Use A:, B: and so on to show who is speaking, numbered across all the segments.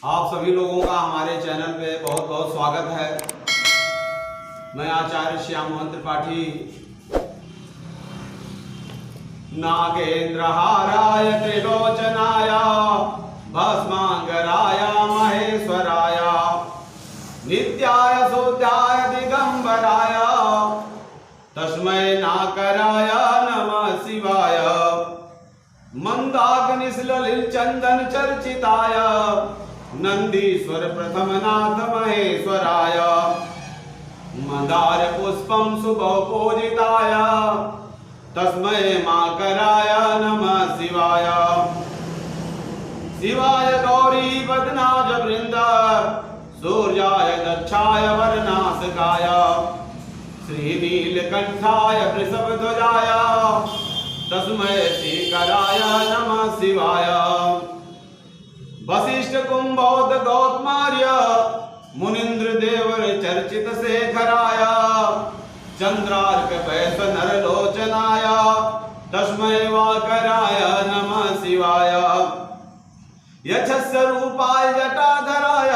A: आप सभी लोगों का हमारे चैनल पे बहुत बहुत स्वागत है। मैं आचार्य श्याम मोहन त्रिपाठी। नागेंद्रहाराय त्रिलोचनाय भस्मांगराय महेश्वराय नित्याय शुद्धाय दिगंबराय तस्मै नाकराय नमः शिवाय मंदाग्निसलिल चंदन चर्चिताय नंदीश्वर प्रथमनाथ महेश्वराय मंदार पुष्पम सुभपूजिताय तस्मै माकराय नमः शिवाय शिवाय गौरी बदनाज वृंद सूर्याय दक्षाय वरनासकाय श्रीनीलकंठाय वृषभध्वजाय तस्मै श्रीकराय नमः शिवाय वशिष्ठ कुंभोद गौतमार्य मुनीन्द्र देवर चर्चित शेखराय चंद्रार्क वैश्व नरलोचनाय तस्मै वाकराय नमः शिवाय यक्षस्य रूपाय जटाधराय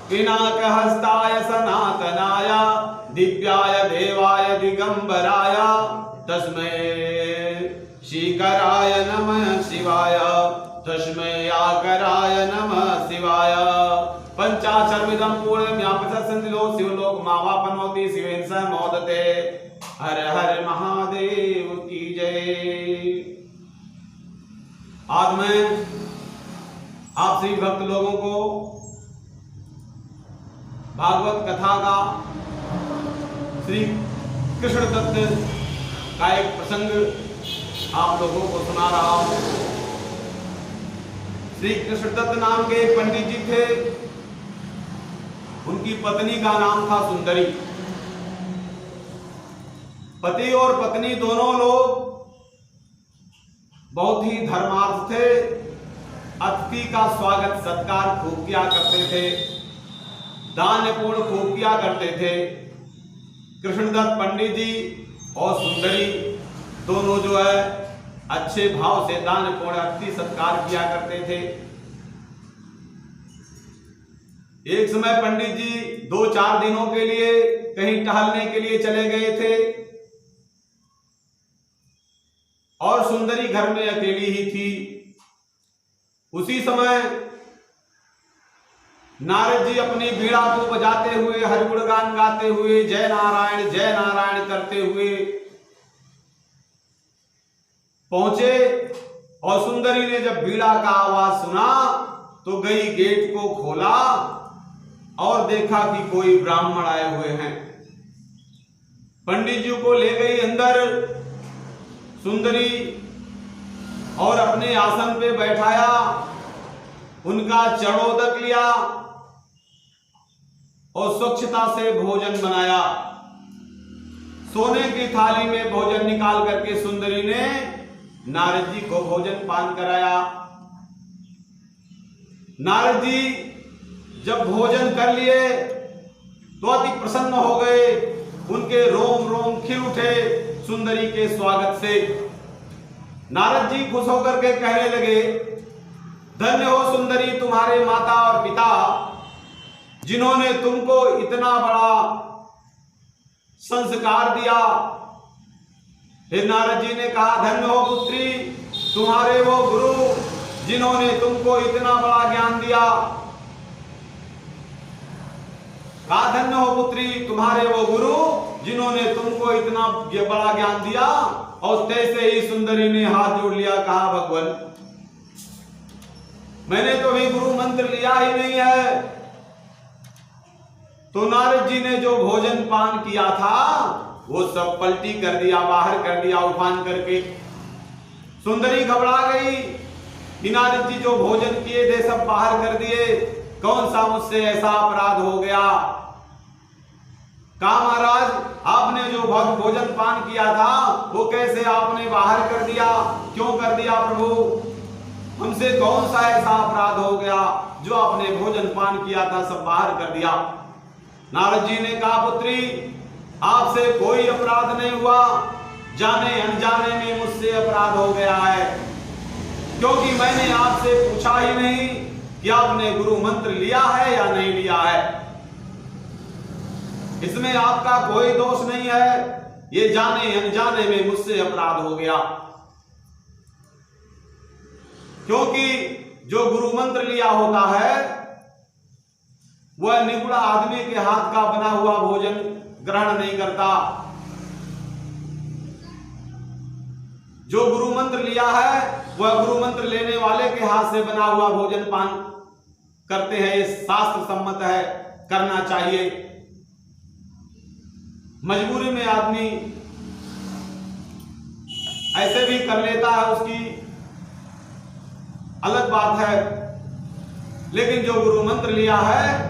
A: पिनाकहस्ताय सनातनाय दिव्याय देवाय दिगंबराय तस्मै श्रीकराय नमः शिवाय तस्मै आकराय नमः शिवाय पंचाक्षरमिदं पूर्णं व्यापसन्निलो शिवलोक मावापनोति शिवेन स मोदते। हर हर महादेव की जय। आज मैं आप सभी भक्त लोगों को भागवत कथा का श्री कृष्ण दत्त का एक प्रसंग आप लोगों को सुना रहा हूं। श्री कृष्ण दत्त नाम के एक पंडित जी थे। उनकी पत्नी का नाम था सुंदरी। पति और पत्नी दोनों लोग बहुत ही धर्मार्थ थे। अतिथि का स्वागत सत्कार खूब किया करते थे, दान पुण्य खूब किया करते थे। कृष्णदत्त पंडित जी और सुंदरी दोनों जो है अच्छे भाव से दान पुण्य अतिथि सत्कार किया करते थे। एक समय पंडित जी 2-4 दिनों के लिए कहीं टहलने के लिए चले गए थे और सुंदरी घर में अकेली ही थी। उसी समय नारद जी अपनी बीड़ा को बजाते हुए हरिगुणगान गाते हुए जय नारायण करते हुए पहुंचे और सुंदरी ने जब बीड़ा का आवाज सुना तो गई, गेट को खोला और देखा कि कोई ब्राह्मण आए हुए हैं। पंडित जी को ले गई अंदर सुंदरी और अपने आसन पे बैठाया, उनका चरणोदक लिया और स्वच्छता से भोजन बनाया। सोने की थाली में भोजन निकाल करके सुंदरी ने नारद जी को भोजन पान कराया। नारद जी जब भोजन कर लिए तो अति प्रसन्न हो गए। उनके रोम रोम खिल उठे सुंदरी के स्वागत से। नारद जी खुश होकर के कहने लगे, धन्य हो सुंदरी तुम्हारे माता और पिता, जिन्होंने तुमको इतना बड़ा संस्कार दिया। फिर नारद जी ने कहा, धन्य हो पुत्री तुम्हारे वो गुरु, जिन्होंने तुमको इतना बड़ा ज्ञान दिया। कहा, धन्य हो पुत्री तुम्हारे वो गुरु, जिन्होंने तुमको इतना बड़ा ज्ञान दिया। और तैसे ही सुंदरी ने हाथ जोड़ लिया, कहा, भगवान मैंने तो भी गुरु मंत्र लिया ही नहीं है। तो नारद जी ने जो भोजन पान किया था वो सब पलटी कर दिया, बाहर कर दिया उफान करके। सुंदरी घबरा गई कि नारद जी जो भोजन किए थे सब बाहर कर दिए, कौन सा मुझसे ऐसा अपराध हो गया। कहा, महाराज आपने जो भोजन पान किया था वो कैसे आपने बाहर कर दिया, क्यों कर दिया प्रभु, हमसे कौन सा ऐसा अपराध हो गया जो आपने भोजन पान किया था सब बाहर कर दिया। नारद जी ने कहा, पुत्री आपसे कोई अपराध नहीं हुआ, जाने अनजाने में मुझसे अपराध हो गया है, क्योंकि मैंने आपसे पूछा ही नहीं कि आपने गुरु मंत्र लिया है या नहीं लिया है। इसमें आपका कोई दोष नहीं है, ये जाने अनजाने में मुझसे अपराध हो गया। क्योंकि जो गुरु मंत्र लिया होता है वह निगुड़ा आदमी के हाथ का बना हुआ भोजन ग्रहण नहीं करता। जो गुरु मंत्र लिया है वह गुरु मंत्र लेने वाले के हाथ से बना हुआ भोजन पान करते हैं। ये शास्त्र सम्मत है, करना चाहिए। मजबूरी में आदमी ऐसे भी कर लेता है, उसकी अलग बात है। लेकिन जो गुरु मंत्र लिया है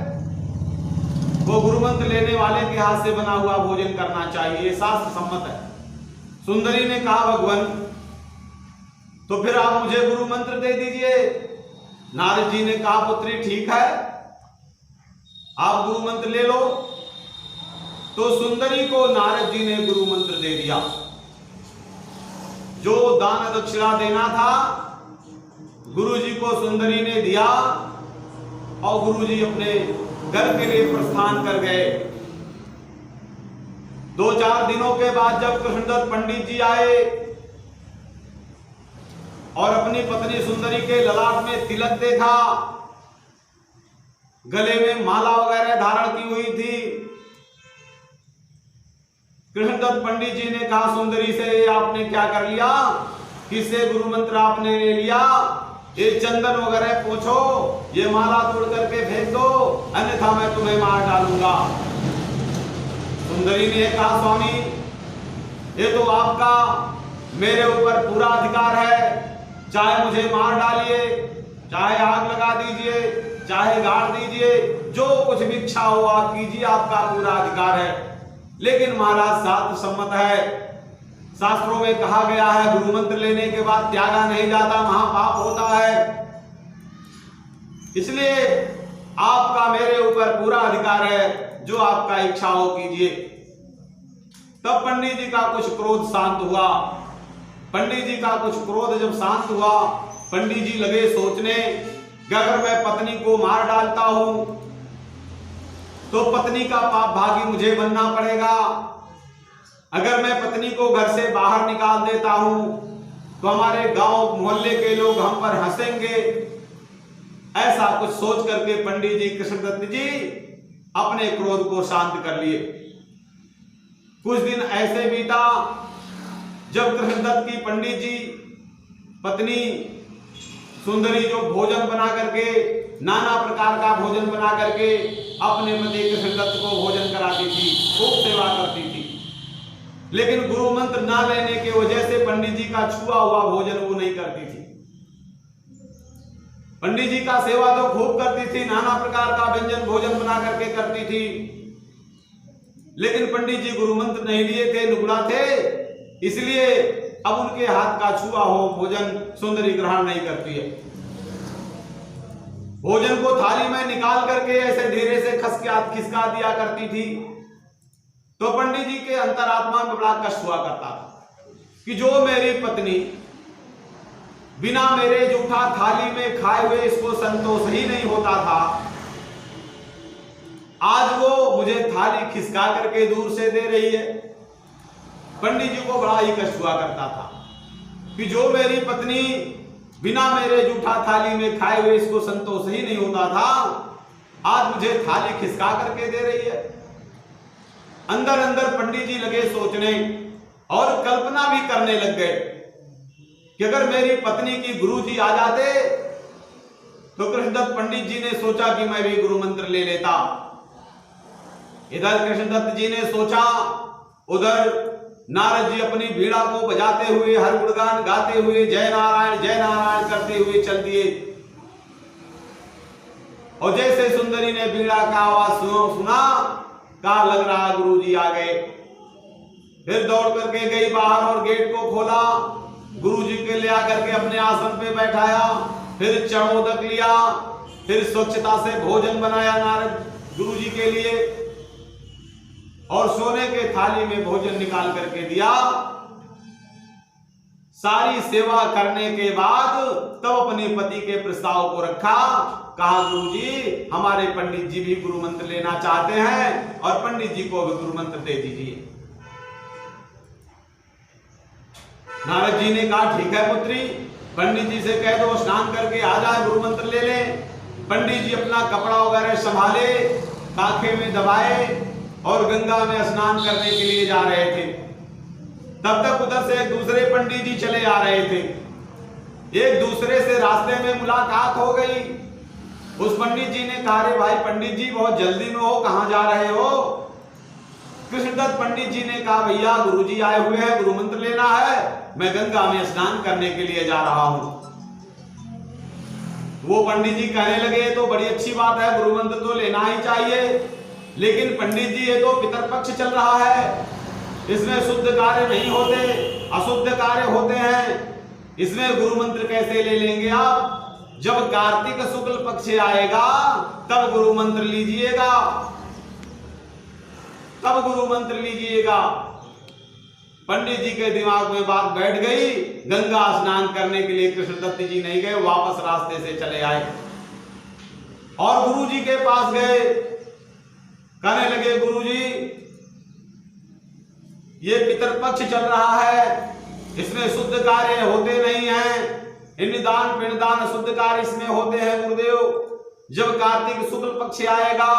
A: वो गुरु मंत्र लेने वाले के हाथ से बना हुआ भोजन करना चाहिए, ये शास्त्र सम्मत है। सुंदरी ने कहा भगवान तो फिर आप मुझे गुरु मंत्र दे दीजिए। नारद जी ने कहा पुत्री ठीक है, आप गुरु मंत्र ले लो। तो सुंदरी को नारद जी ने गुरु मंत्र दे दिया। जो दान दक्षिणा देना था गुरु जी को सुंदरी ने दिया और गुरु जी अपने घर के लिए प्रस्थान कर गए। 2-4 दिनों के बाद जब कृष्णदत्त पंडित जी आए और अपनी पत्नी सुंदरी के ललाट में तिलक देखा, गले में माला वगैरह धारण की हुई थी, कृष्णदत्त पंडित जी ने कहा सुंदरी से आपने क्या कर लिया, किससे गुरु मंत्र आपने ले लिया, ये चंदन वगैरह पोछो, ये माला तोड़ करके फेंक दो, अन्यथा मैं तुम्हें मार डालूंगा। सुंदरी ने कहा स्वामी ये तो आपका मेरे ऊपर पूरा अधिकार है, चाहे मुझे मार डालिए, चाहे आग लगा दीजिए, चाहे गाड़ दीजिए, जो कुछ भी इच्छा हो आप कीजिए, आपका पूरा अधिकार है। लेकिन महाराज शास्त्र सम्मत है, शास्त्रों में कहा गया है गुरु मंत्र लेने के बाद त्यागा नहीं जाता, महापाप होता है। इसलिए आपका मेरे ऊपर पूरा अधिकार है, जो आपका इच्छा हो कीजिए। तब पंडित जी का कुछ क्रोध शांत हुआ। पंडित जी का कुछ क्रोध जब शांत हुआ, पंडित जी लगे सोचने कि अगर मैं पत्नी को मार डालता हूं तो पत्नी का पाप भागी मुझे बनना पड़ेगा। अगर मैं पत्नी को घर से बाहर निकाल देता हूं तो हमारे गांव मोहल्ले के लोग हम पर हंसेंगे। ऐसा कुछ सोच करके पंडित जी कृष्णदत्त जी अपने क्रोध को शांत कर लिए। कुछ दिन ऐसे बीता जब कृष्णदत्त की पंडित जी पत्नी सुंदरी जो भोजन बना करके, नाना प्रकार का भोजन बना करके अपने पति कृष्णदत्त को भोजन कराती थी, खूब सेवा करती थी। लेकिन गुरु मंत्र ना लेने की वजह से पंडित जी का छुआ हुआ भोजन वो नहीं करती थी। पंडित जी का सेवा तो खूब करती थी, नाना प्रकार का व्यंजन भोजन बना करके करती थी, लेकिन पंडित जी गुरु मंत्र नहीं लिए थे, नुगड़ा थे, इसलिए अब उनके हाथ का छुआ हो भोजन सुंदरी ग्रहण नहीं करती है। भोजन को थाली में निकाल करके ऐसे धीरे से खिसका दिया करती थी। तो पंडित जी के अंतरात्मा में बड़ा कष्ट हुआ करता था कि जो मेरी पत्नी बिना मेरे जूठा थाली में खाए हुए इसको संतोष ही नहीं होता था, आज वो मुझे थाली खिसका करके दूर से दे रही है। पंडित जी को बड़ा ही कष्ट हुआ करता था कि जो मेरी पत्नी बिना मेरे जूठा थाली में खाए हुए इसको संतोष ही नहीं होता था, आज मुझे थाली खिसका करके दे रही है। अंदर अंदर पंडित जी लगे सोचने और कल्पना भी करने लग गए कि अगर मेरी पत्नी की गुरु जी आ जाते तो कृष्णदत्त पंडित जी ने सोचा कि मैं भी गुरु मंत्र ले लेता। इधर कृष्णदत्त जी ने सोचा, उधर नारद जी अपनी बीड़ा को बजाते हुए हर गुणगान गाते हुए जय नारायण करते हुए चल दिए। और जैसे सुंदरी ने बीड़ा का आवाज सुना, कहा लग रहा गुरुजी आ गए। फिर दौड़ करके गई बाहर और गेट को खोला, गुरुजी के ले आकर के अपने आसन पे बैठाया, फिर चढ़ोदक लिया, फिर स्वच्छता से भोजन बनाया नारद गुरुजी के लिए और सोने के थाली में भोजन निकाल करके दिया। सारी सेवा करने के बाद तब अपने पति के प्रस्ताव को रखा। कहा गुरुजी हमारे पंडित जी भी गुरु मंत्र लेना चाहते हैं और पंडित जी को भी गुरु मंत्र दे दीजिए। नारद जी ने कहा ठीक है पुत्री, पंडित जी से कह दो स्नान करके आ जाए, गुरु मंत्र ले ले। पंडित जी अपना कपड़ा वगैरह संभाले, काखे में दबाए और गंगा में स्नान करने के लिए जा रहे थे। तब तक उधर से एक दूसरे पंडित जी चले आ रहे थे। एक दूसरे से रास्ते में मुलाकात हो गई। उस पंडित जी ने कहा रे भाई पंडित जी बहुत जल्दी में हो, कहां जा रहे हो? कृष्णदत्त पंडित जी ने कहा भैया गुरुजी आए हुए हैं, गुरु मंत्र लेना है, मैं गंगा में स्नान करने के लिए जा रहा हूं। वो पंडित जी कहने लगे तो बड़ी अच्छी बात है, गुरु मंत्र तो लेना ही चाहिए, लेकिन पंडित जी ये तो पितरपक्ष चल रहा है, इसमें शुद्ध कार्य नहीं होते, अशुद्ध कार्य होते हैं, इसमें गुरु मंत्र कैसे ले लेंगे आप? जब कार्तिक शुक्ल पक्ष आएगा तब गुरु मंत्र लीजिएगा, तब गुरु मंत्र लीजिएगा। पंडित जी के दिमाग में बात बैठ गई। गंगा स्नान करने के लिए कृष्णदत्त जी नहीं गए, वापस रास्ते से चले आए और गुरु जी के पास गए। कहने लगे गुरुजी ये पितरपक्ष चल रहा है, इसमें शुद्ध कार्य होते नहीं हैं, निदान पिंडदान शुद्ध कार्य इसमें होते हैं गुरुदेव। जब कार्तिक शुक्ल पक्ष आएगा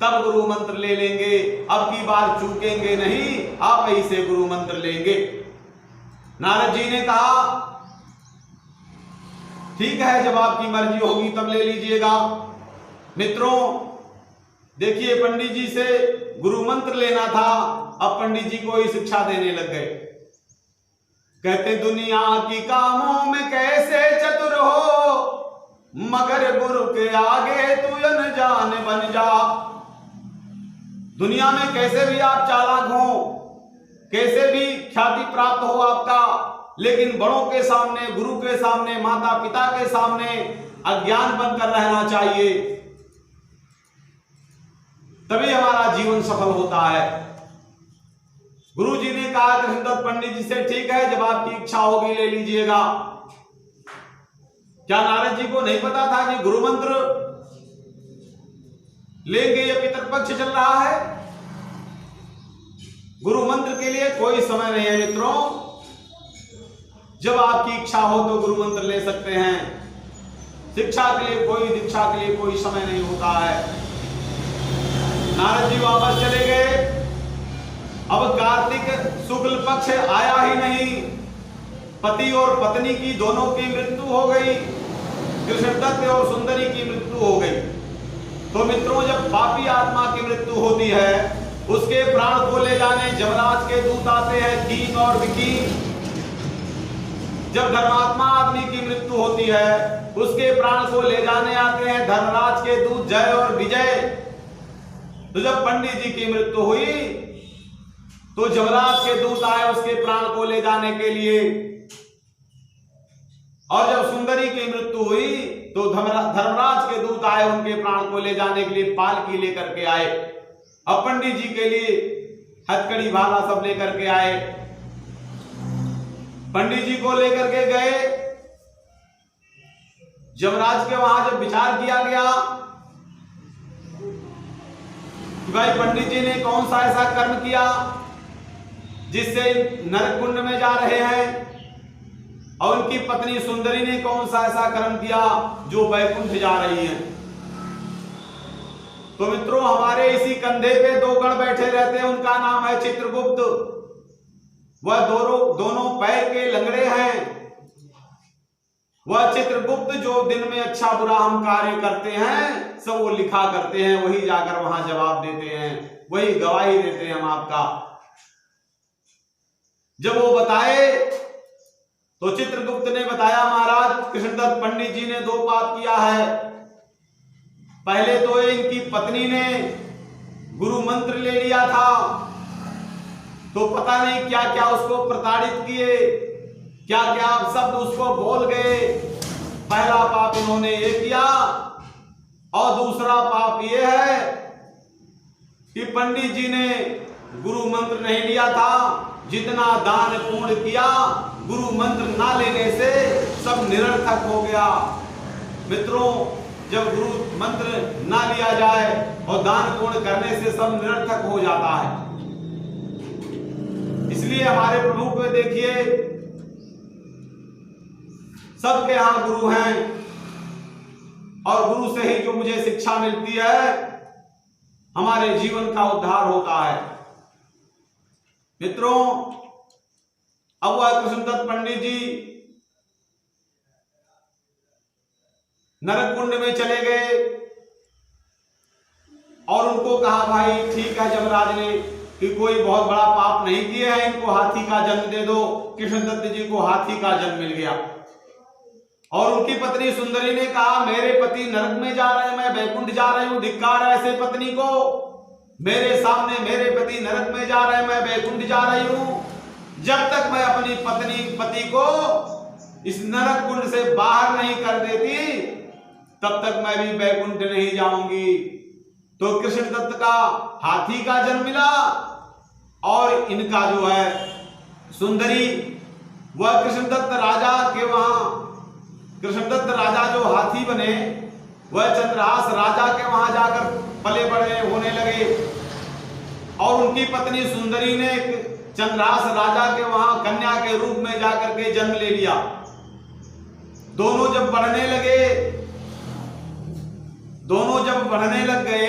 A: तब गुरु मंत्र ले लेंगे, अब की बार चूकेंगे नहीं, आप ही से गुरु मंत्र लेंगे। नारद जी ने कहा ठीक है, जब आपकी मर्जी होगी तब ले लीजिएगा। मित्रों देखिए पंडित जी से गुरु मंत्र लेना था, अब पंडित जी को ही शिक्षा देने लग गए। कहते दुनिया की कामों में कैसे चतुर हो, मगर गुरु के आगे तू अनजान बन जा। दुनिया में कैसे भी आप चालाक हो, कैसे भी ख्याति प्राप्त हो आपका, लेकिन बड़ों के सामने, गुरु के सामने, माता पिता के सामने अज्ञान बनकर रहना चाहिए, तभी हमारा जीवन सफल होता है। गुरु जी ने कहा कृष्णदत्त पंडित जी से ठीक है, जब आपकी इच्छा होगी ले लीजिएगा। क्या नारद जी को नहीं पता था कि गुरु मंत्र लेंगे, ये पितरपक्ष चल रहा है? गुरु मंत्र के लिए कोई समय नहीं है मित्रों, जब आपकी इच्छा हो तो गुरु मंत्र ले सकते हैं। शिक्षा के लिए कोई, दीक्षा के लिए कोई समय नहीं होता है। नारद जी वापस चले गए। अब कार्तिक शुक्ल पक्ष आया ही नहीं, पति और पत्नी की दोनों की मृत्यु हो गई, कृष्णदत्त और सुंदरी की मृत्यु हो गई। तो मित्रों जब पापी आत्मा की मृत्यु होती है, उसके प्राण को ले जाने यमराज के दूत आते हैं, कीन और विकीन। जब धर्मात्मा आदमी की मृत्यु होती है, उसके प्राण को ले जाने आते हैं धर्मराज के दूत जय और विजय। तो जब पंडित जी की मृत्यु हुई तो यमराज के दूत आए उसके प्राण को ले जाने के लिए, और जब सुंदरी की मृत्यु हुई तो धर्मराज के दूत आए उनके प्राण को ले जाने के लिए, पालकी लेकर के आए। अब पंडित जी के लिए हथकड़ी भाला सब लेकर के आए, पंडित जी को लेकर के गए। यमराज के वहां जब विचार किया गया कि भाई पंडित जी ने कौन सा ऐसा कर्म किया जिससे नरक कुंड में जा रहे हैं, और उनकी पत्नी सुंदरी ने कौन सा ऐसा कर्म किया जो वैकुंठ जा रही है। तो मित्रों हमारे इसी कंधे पे दो गण बैठे रहते हैं, उनका नाम है चित्रगुप्त। वह दोनों पैर के लंगड़े हैं। वह चित्रगुप्त जो दिन में अच्छा बुरा हम कार्य करते हैं सब वो लिखा करते हैं, वही जाकर वहां जवाब देते हैं, वही गवाही देते हैं हम आपका। जब वो बताए तो चित्रगुप्त ने बताया महाराज कृष्णदत्त पंडित जी ने दो पाप किया है। पहले तो इनकी पत्नी ने गुरु मंत्र ले लिया था, तो पता नहीं क्या क्या उसको प्रताड़ित किए, क्या क्या शब्द उसको बोल गए। पहला पाप इन्होंने ये किया, और दूसरा पाप ये है कि पंडित जी ने गुरु मंत्र नहीं लिया था, जितना दान पुण्य किया गुरु मंत्र ना लेने से सब निरर्थक हो गया। मित्रों, जब गुरु मंत्र ना लिया जाए और दान पुण्य करने से सब निरर्थक हो जाता है। इसलिए हमारे प्रभु को देखिए, सबके यहां गुरु हैं और गुरु से ही जो मुझे शिक्षा मिलती है हमारे जीवन का उद्धार होता है। मित्रों, अब वह कृष्णदत्त पंडित जी नरक कुंड में चले गए और उनको कहा, भाई ठीक है जमराज ने कि कोई बहुत बड़ा पाप नहीं किया है, इनको हाथी का जन्म दे दो। कृष्णदत्त जी को हाथी का जन्म मिल गया और उनकी पत्नी सुंदरी ने कहा, मेरे पति नरक में जा रहे हैं, मैं बैकुंठ जा रही हूं, धिक्कार है ऐसे पत्नी को। मेरे सामने मेरे पति नरक में जा रहे हैं, मैं बैकुंठ जा रही हूं। जब तक मैं अपनी पति को इस नरक कुंड से बाहर नहीं कर देती तब तक मैं भी बैकुंठ नहीं जाऊंगी। तो कृष्णदत्त का हाथी का जन्म मिला और इनका जो है सुंदरी, वह कृष्णदत्त राजा के वहां, कृष्णदत्त राजा जो हाथी बने वह चंद्रहास राजा के वहां जाकर पले बड़े होने लगे और उनकी पत्नी सुंदरी ने चंद्रहास राजा के वहां कन्या के रूप में जाकर के जन्म ले लिया। दोनों जब बढ़ने लग गए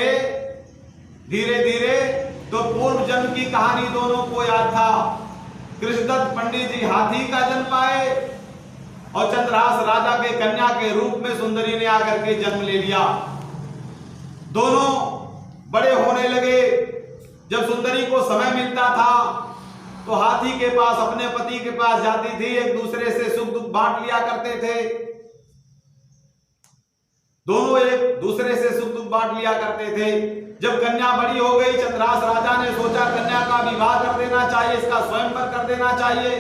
A: धीरे धीरे, तो पूर्व जन्म की कहानी दोनों को याद था। कृष्णदत्त पंडित जी हाथी का जन्म पाए और चंद्रहास राजा के कन्या के रूप में सुंदरी ने आकर के जन्म ले लिया। दोनों बड़े होने लगे। जब सुंदरी को समय मिलता था तो हाथी के पास, अपने पति के पास जाती थी, एक दूसरे से सुख दुख बांट लिया करते थे। दोनों एक दूसरे से सुख दुख बांट लिया करते थे। जब कन्या बड़ी हो गई, चंद्रहास राजा ने सोचा कन्या का विवाह कर देना चाहिए, इसका स्वयंवर कर देना चाहिए।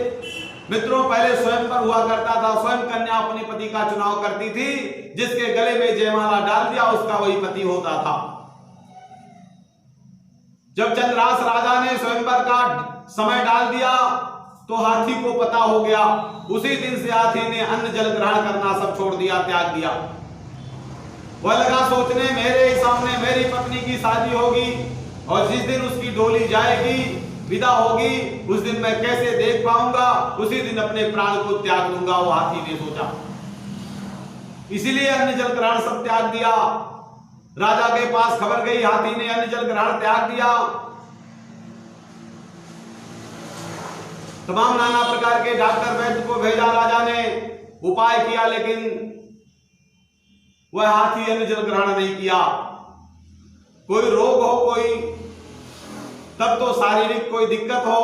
A: मित्रों, पहले स्वयंवर हुआ करता था, स्वयं कन्या अपने पति का चुनाव करती थी, जिसके गले में जयमाला डाल दिया उसका वही पति होता था। जब चंद्रहास राजा ने स्वयंवर का समय डाल दिया तो हाथी को पता हो गया। उसी दिन से हाथी ने अन्न जल ग्रहण करना सब छोड़ दिया, त्याग दिया। वह लगा सोचने, मेरे सामने मेरी पत्नी की शादी होगी और जिस दिन उसकी डोली जाएगी, विदा होगी, उस दिन मैं कैसे देख पाऊंगा, उसी दिन अपने प्राण को त्याग दूंगा, वो हाथी ने सोचा। इसीलिए अन्न जल ग्रहण सब त्याग दिया। राजा के पास खबर गई, हाथी ने अन्न जल ग्रहण त्याग दिया। तमाम नाना प्रकार के डॉक्टर वैद्य को भेजा राजा ने, उपाय किया, लेकिन वह हाथी अन्न जल ग्रहण नहीं किया। कोई रोग हो, कोई तब तो शारीरिक कोई दिक्कत हो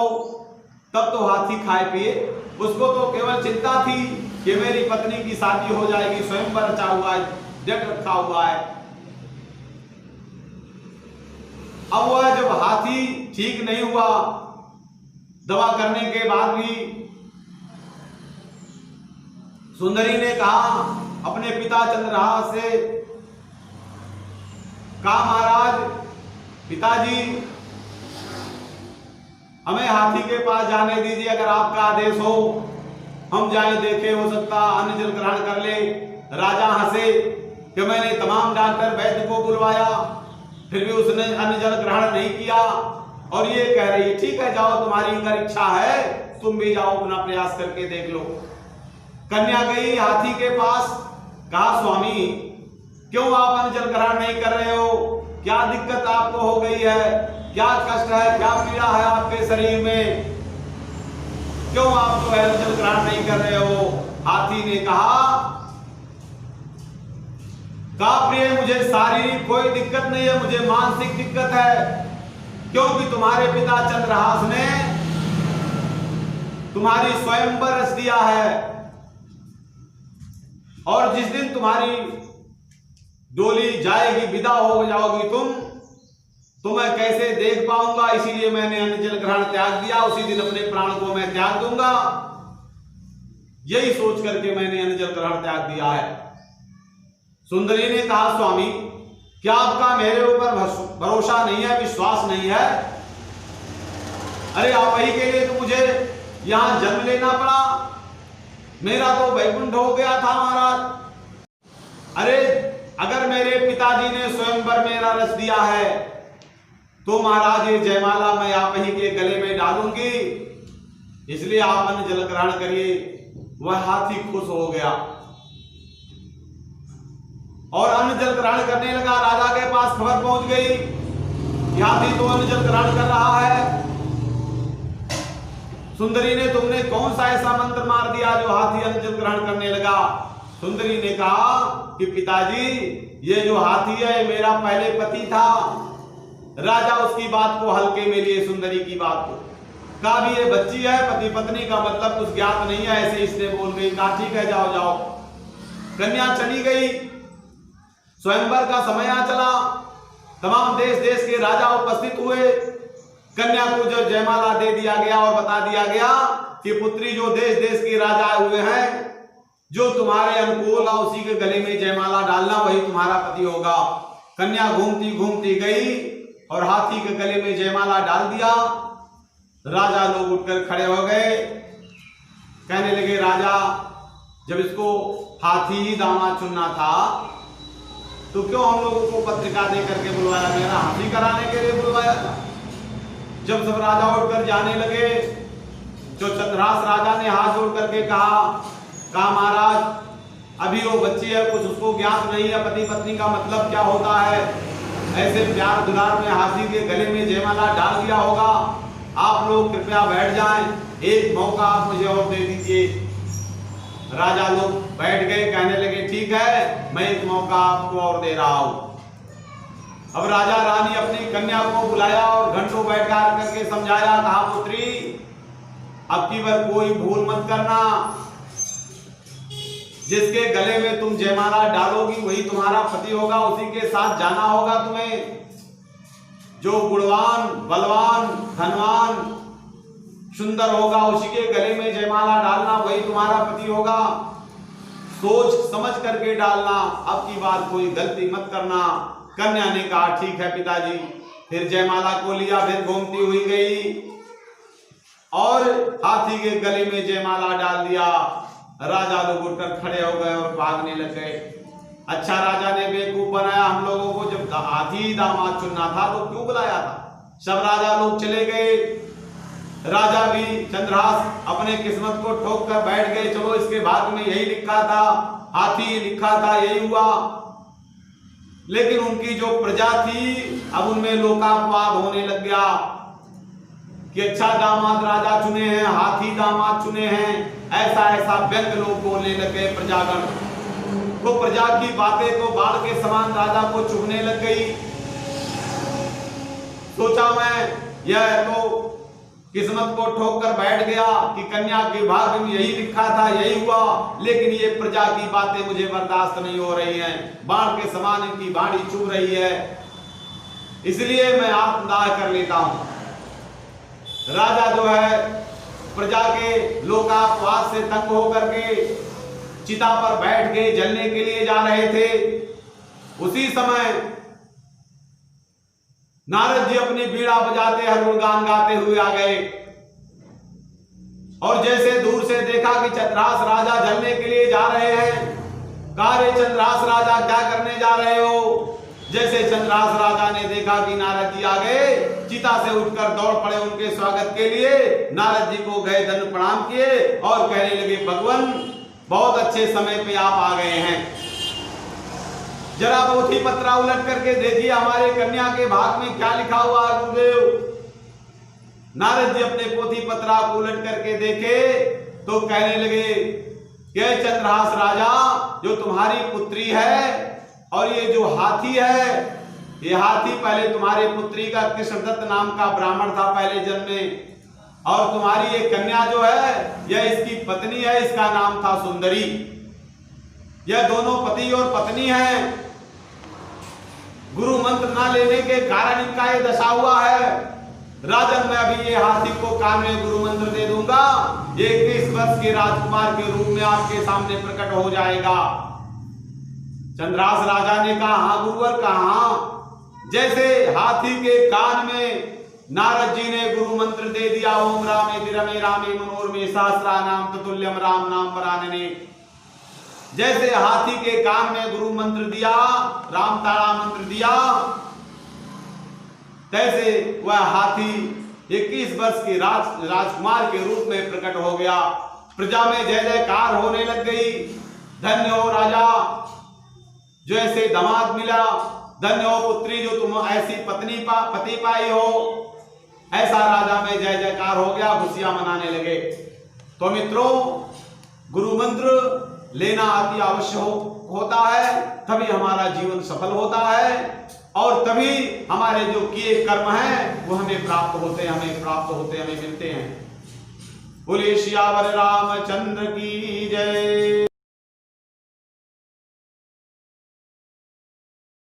A: तब तो हाथी खाए पिए, उसको तो केवल चिंता थी कि मेरी पत्नी की शादी हो जाएगी, स्वयंवर रचा हुआ है, डेट रखा हुआ है। अब वह जब हाथी ठीक नहीं हुआ, दवा करने के बाद भी सुंदरी ने कहा अपने पिता चंद्रहास से, कहा महाराज, पिताजी हमें हाथी के पास जाने दीजिए, अगर आपका आदेश हो हम जाए, देखे, हो सकता अन्न जल ग्रहण कर ले। राजा हंसे कि मैंने तमाम डॉक्टर वैद्य को बुलवाया, फिर भी उसने अन्न जल ग्रहण नहीं किया और ये कह रही है ठीक है जाओ, तुम्हारी अगर इच्छा है तुम भी जाओ, अपना प्रयास करके देख लो। कन्या गई हाथी के पास, कहा स्वामी क्यों आप अन्न जल ग्रहण नहीं कर रहे हो, क्या दिक्कत आपको हो गई है, क्या कष्ट है, क्या पीड़ा है आपके शरीर में, क्यों आप जो है अन्न जल ग्रहण नहीं कर रहे हो। हाथी ने कहा प्रिय, मुझे शारीरिक कोई दिक्कत नहीं है, मुझे मानसिक दिक्कत है, क्योंकि तुम्हारे पिता चंद्रहास ने तुम्हारी स्वयंवर रच दिया है और जिस दिन तुम्हारी डोली जाएगी, विदा हो जाओगी तुम, तो मैं कैसे देख पाऊंगा, इसीलिए मैंने अन्न जल ग्रहण त्याग दिया, उसी दिन अपने प्राण को मैं त्याग दूंगा, यही सोच करके मैंने अन्न जल ग्रहण त्याग दिया है। सुंदरी ने कहा स्वामी क्या आपका मेरे ऊपर भरोसा नहीं है, विश्वास नहीं है, अरे आप ही के लिए तो मुझे यहां जन्म लेना पड़ा, मेरा तो वैकुंठ हो गया था महाराज। अरे अगर मेरे पिताजी ने स्वयंवर मेरा रच दिया है तो महाराज ये जयमाला मैं आप ही के गले में डालूंगी, इसलिए आप अन्न जल ग्रहण करिए। वह हाथी खुश हो गया और अन्न जल ग्रहण करने लगा। राजा के पास खबर पहुंच गई, हाथी तो अन्न जल ग्रहण कर रहा है। सुंदरी ने तुमने कौन सा ऐसा मंत्र मार दिया जो हाथी अन्न जल ग्रहण करने लगा? सुंदरी ने कहा कि पिताजी ये जो हाथी है मेरा पहले पति था। राजा उसकी बात को हल्के में लिए, सुंदरी की बात को कहा भी ये बच्ची है, पति पत्नी का मतलब कुछ ज्ञात नहीं है, ऐसे इसने बोल गई। कहा ठीक है जाओ जाओ। कन्या चली गई। स्वयंवर का समय आ चला, तमाम देश देश के राजा उपस्थित हुए। कन्या को जो जयमाला दे दिया गया और बता दिया गया कि पुत्री जो देश देश के राजा आए हुए हैं, जो तुम्हारे अनुकूल है उसी के गले में जयमाला डालना, वही तुम्हारा पति होगा। कन्या घूमती घूमती गई और हाथी के गले में जयमाला डाल दिया। राजा लोग उठकर खड़े हो गए, कहने लगे राजा जब इसको हाथी ही दामाद चुनना था तो क्यों हम लोगों को पत्रिका दे करके बुलवाया, मेरा हाथी कराने के लिए बुलवाया था। जब सब राजा उठकर जाने लगे, जो चंद्रहास राजा ने हाथ जोड़ करके कहा महाराज अभी वो बच्ची है, कुछ उसको ज्ञात नहीं है पति पत्नी का मतलब क्या होता है, ऐसे प्यार दुलार में हाथी के गले में जयमाला डाल दिया होगा। आप लोग कृपया बैठ जाएं, एक मौका आप मुझे और दे दीजिए। राजा लोग बैठ गए, कहने लगे ठीक है मैं एक मौका आपको और दे रहा हूं। अब राजा रानी अपनी कन्या को बुलाया और घंटों बैठकर करके समझाया, कहा पुत्री अब की बार कोई भूल मत करना, जिसके गले में तुम जयमाला डालोगी वही तुम्हारा पति होगा, उसी के साथ जाना होगा तुम्हें। जो गुणवान बलवान धनवान सुंदर होगा उसी के गले में जयमाला डालना, वही तुम्हारा पति होगा। सोच समझ करके डालना, अब की बात कोई गलती मत करना। कन्या ने कहा ठीक है पिताजी। फिर जयमाला को लिया, फिर घूमती हुई गई और हाथी के गले में जयमाला डाल दिया। राजा लोग उठकर खड़े हो गए और भागने लग गए। अच्छा राजा ने बेवकूफ बनाया हम लोगों को, जब हाथी दामाद चुनना था तो क्यों बुलाया था। सब राजा लोग चले गए। राजा भी चंद्रहास अपने किस्मत को ठोक कर बैठ गए, चलो इसके भाग्य में यही लिखा था, हाथी लिखा था, यही हुआ। लेकिन उनकी जो प्रजा थी अब उनमें लोकापवाद होने लग गया कि अच्छा दामाद राजा चुने हैं, हाथी दामाद चुने हैं, ऐसा ऐसा व्यंग लोग बोलने लगे प्रजागण। तो प्रजा की बातें तो बाढ़ के समान राजा को चुभने लग गई। सोचा मैं यह तो किस्मत को ठोक कर बैठ गया कि कन्या के भाग्य में यही लिखा था, यही हुआ, लेकिन ये प्रजा की बातें मुझे बर्दाश्त नहीं हो रही हैं, बाढ़ के समान इनकी बाड़ी चुभ रही है, इसलिए मैं आत्मदाह कर लेता हूं। राजा जो है प्रजा के लोकापवाद से तंग होकर के चिता पर बैठ के जलने के लिए जा रहे थे। उसी समय नारद जी अपनी बीड़ा बजाते हर गान गाते हुए आ गए और जैसे दूर से देखा कि चंद्रहास राजा जलने के लिए जा रहे हैं, कहा रे चंद्रहास राजा क्या करने जा रहे हो। जैसे चंद्रहास राजा ने देखा कि नारद जी आ गए, चिता से उठकर दौड़ पड़े उनके स्वागत के लिए। नारद जी को गए दंड प्रणाम किए और कहने लगे भगवान बहुत अच्छे समय पे आप आ गए हैं, जरा पोथी पत्रा उलट करके देखिए हमारे कन्या के भाग में क्या लिखा हुआ है गुरुदेव। नारद जी अपने पोथी पत्रा को उलट करके देखे तो कहने लगे कि चंद्रहास राजा जो तुम्हारी पुत्री है और ये जो हाथी है, ये हाथी पहले तुम्हारी पुत्री का कृष्णदत्त नाम का ब्राह्मण था पहले जन्म में, और तुम्हारी ये कन्या जो है यह इसकी पत्नी है, इसका नाम था सुंदरी। यह दोनों पति और पत्नी हैं। गुरु मंत्र ना लेने के कारण इनका ये दशा हुआ है। राजन मैं अभी ये हाथी को कान में गुरु मंत्र दे दूंगा, ये 21 वर्ष के राजकुमार के रूप में आपके सामने प्रकट हो जाएगा। चंद्रहास राजा ने कहा हाँ गुरुवर कहा। जैसे हाथी के कान में नारद जी ने गुरु मंत्र दे दिया, ओम रामे रमे रामे मनोरमे सहस्रानाम ततुल्यम राम नाम वरानने। जैसे हाथी के कान में गुरु मंत्र दिया, राम ताड़ा मंत्र दिया, तैसे वह हाथी 21 वर्ष के राजकुमार के रूप में प्रकट हो गया। प्रजा में जय जयकार होने लग गई। धन्य हो राजा जो ऐसे दामाद मिला, धन्य हो पुत्री जो तुम ऐसी पति पाई हो। ऐसा राजा में जय जयकार हो गया, खुशियां मनाने लगे। तो मित्रों, गुरु मंत्र लेना अति आवश्यक होता है, तभी हमारा जीवन सफल होता है और तभी हमारे जो किए कर्म हैं वो हमें प्राप्त होते हैं, हमें मिलते हैं। बोले सियावर रामचंद्र की जय।